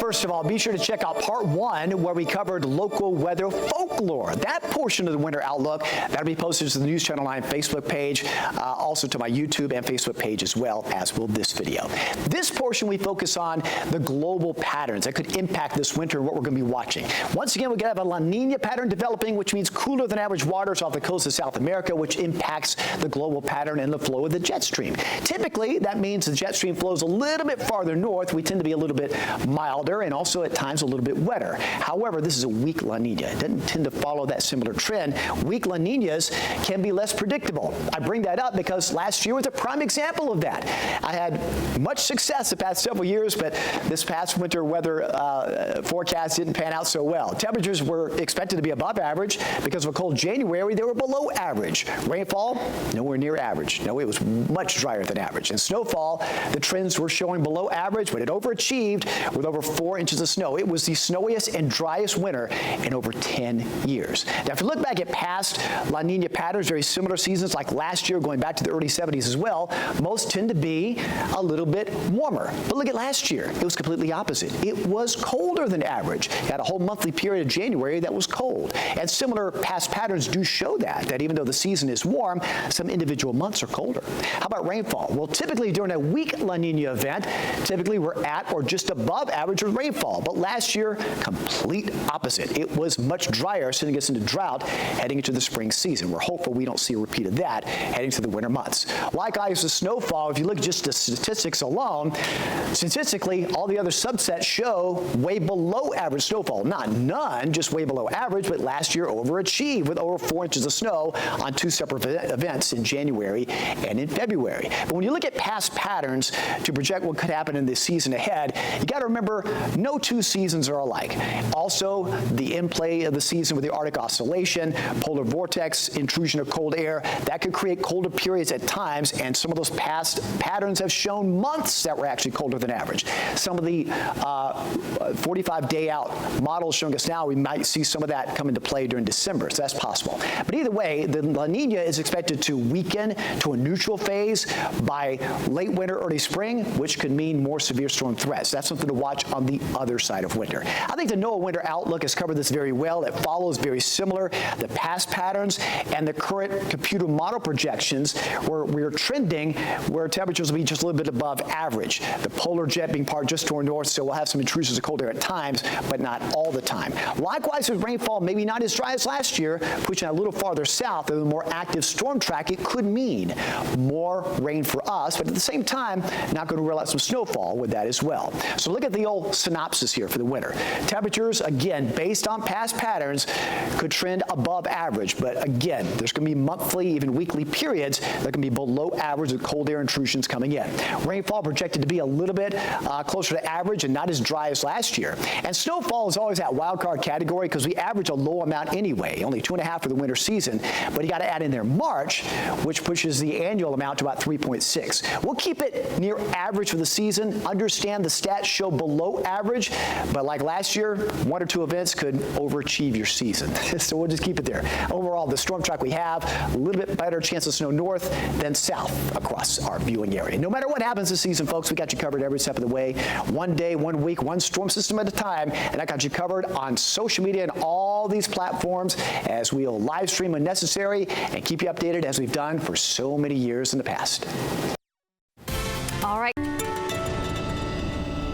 first of all, be sure to check out part 1 where we covered local weather folklore. That portion of the winter outlook, that'll be posted to the News Channel 9 Facebook page, also to my YouTube and Facebook page as well, as will this video. This portion we focus on the global patterns that could impact this winter and what we're going to be watching. Once again, we're going to have a La Nina pattern developing, which means cooler than average waters off the coast of South America, which impacts the global pattern and the flow of the jet stream. Typically, that means the jet stream flows a little bit farther north. We tend to be a little bit milder and also at times a little bit wetter. However, this is a weak La Nina. It doesn't tend to follow that similar trend. Weak La Ninas can be less predictable. I bring that up because last year was a prime example of that. I had much success the past several years, but this past winter weather forecast didn't pan out so well. Temperatures were expected to be above average. Because of a cold January, they were below average. Rainfall, nowhere near average. No, it was much drier than average. And snowfall, the trends were showing below average, but it overachieved with over 4 inches of snow. It was the snowiest and driest winter in over 10 years. Now, if you look back at past La Nina patterns, very similar seasons like last year, going back to the early 70s as well, most tend to be a little bit warmer. But look at last year. It was completely opposite. It was colder than average. You had a whole monthly period of January that was cold. And similar past patterns do show that even though the season is warm, some individual months are colder. How about rainfall? Well, typically during a weak La Nina event, typically we're at or just above average with rainfall. But last year, complete opposite. It was much drier, sending us into drought heading into the spring season. We're hopeful we don't see a repeat of that heading to the winter months. Likewise, the snowfall, if you look at just the statistics alone, statistically, all the other subsets show way below average snowfall. Not none, just way below average, but last year overachieved with over 4 inches of snow on 2 separate events in January and in February. But when you look at past patterns to project what could happen in this season ahead, you got to remember no 2 seasons are alike. Also, the in-play of the season with the Arctic oscillation, polar vortex, intrusion of cold air, that could create colder periods at times, and some of those past patterns have shown months that were actually colder than average. Some of the 45-day out models showing us now we might see some of that come into play during December, so that's possible. But either way, the La Nina is expected to weaken to a neutral phase by late winter, early spring, which could mean more severe storm threats. That's something to watch on the other side of winter. I think the NOAA Winter Outlook has covered this very well. It follows very similar the past patterns and the current computer model projections where we're trending where temperatures will be just a little bit above average. The polar jet being part just toward north, so we'll have some intrusions of cold air at times, but not all the time. Likewise, with rainfall, maybe not as dry as last year, pushing a little farther south of the more active storm track, it could mean more rain for us, but at the same time, not going to rule out some snowfall with that as well. So look at the old synopsis here for the winter. Temperatures, again, based on past patterns, could trend above average, but again, there's going to be monthly, even weekly periods that can be below average with cold air intrusions coming in. Rainfall projected to be a little bit closer to average and not as dry as last year. And snowfall is always that wild card category because we average a low amount anyway, only 2.5 for the winter season, but you got to add in there March, which pushes the annual amount to about 3.6. We'll keep it near average for the season. Understand the stats show below average, but like last year, 1 or 2 events could overachieve your season. So we'll just keep it there. Overall, the storm track we have, a little bit better chance of snow north than south across our viewing area. No matter what happens this season, folks, we got you covered every step of the way. One day, 1 week, 1 storm system at a time, and I got you covered on social media and all these platforms as we'll live stream when necessary and keep you updated as we've done for so many years in the past. All right.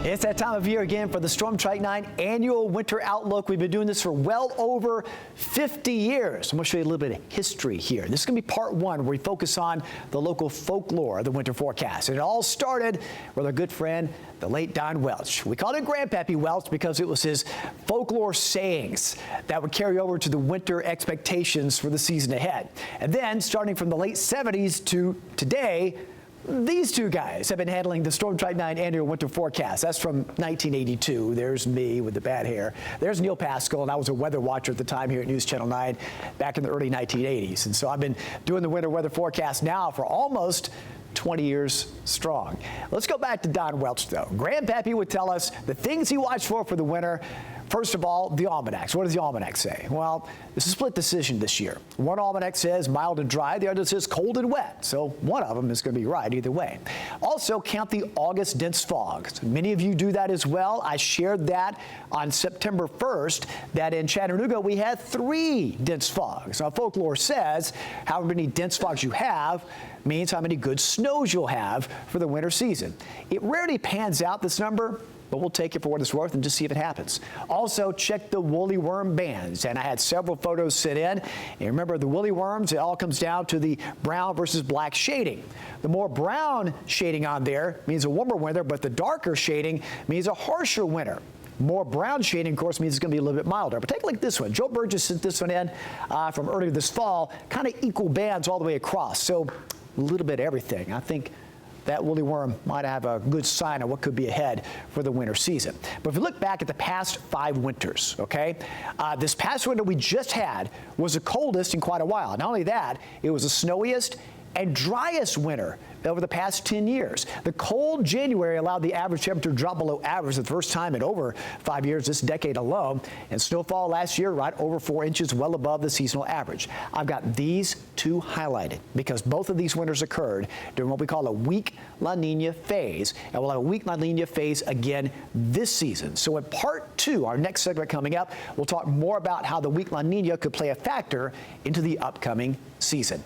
It's that time of year again for the StormTrack 9 annual winter outlook. We've been doing this for well over 50 years. I'm going to show you a little bit of history here. This is going to be part 1 where we focus on the local folklore of the winter forecast. And it all started with our good friend, the late Don Welch. We called him Grandpappy Welch because it was his folklore sayings that would carry over to the winter expectations for the season ahead. And then starting from the late 70s to today, these 2 guys have been handling the StormTrack 9 annual winter forecast. That's from 1982. There's me with the bad hair. There's Neil Pascal, and I was a weather watcher at the time here at News Channel 9 back in the early 1980s. And so I've been doing the winter weather forecast now for almost 20 years strong. Let's go back to Don Welch, though. Grandpappy would tell us the things he watched for the winter. First of all, the almanacs. What does the almanac say? Well, it's a split decision this year. One almanac says mild and dry, the other says cold and wet. So one of them is going to be right either way. Also, count the August dense fogs. Many of you do that as well. I shared that on September 1st, that in Chattanooga we had 3 dense fogs. Now, folklore says however many dense fogs you have means how many good snows you'll have for the winter season. It rarely pans out, this number, but we'll take it for what it's worth and just see if it happens. Also, check the woolly worm bands, and I had several photos sent in. And remember, the woolly worms, it all comes down to the brown versus black shading. The more brown shading on there means a warmer winter, but the darker shading means a harsher winter. More brown shading, of course, means it's going to be a little bit milder. But take a look at this one. Joe Burgess sent this one in from earlier this fall, kind of equal bands all the way across. So a little bit of everything. I think that woolly worm might have a good sign of what could be ahead for the winter season. But if you look back at the past 5 winters, okay, this past winter we just had was the coldest in quite a while. Not only that, it was the snowiest and driest winter over the past 10 years. The cold January allowed the average temperature to drop below average the first time in over 5 years, this decade alone. And snowfall last year right over 4 inches, well above the seasonal average. I've got these 2 highlighted because both of these winters occurred during what we call a weak La Nina phase. And we'll have a weak La Nina phase again this season. So in part 2, our next segment coming up, we'll talk more about how the weak La Nina could play a factor into the upcoming season.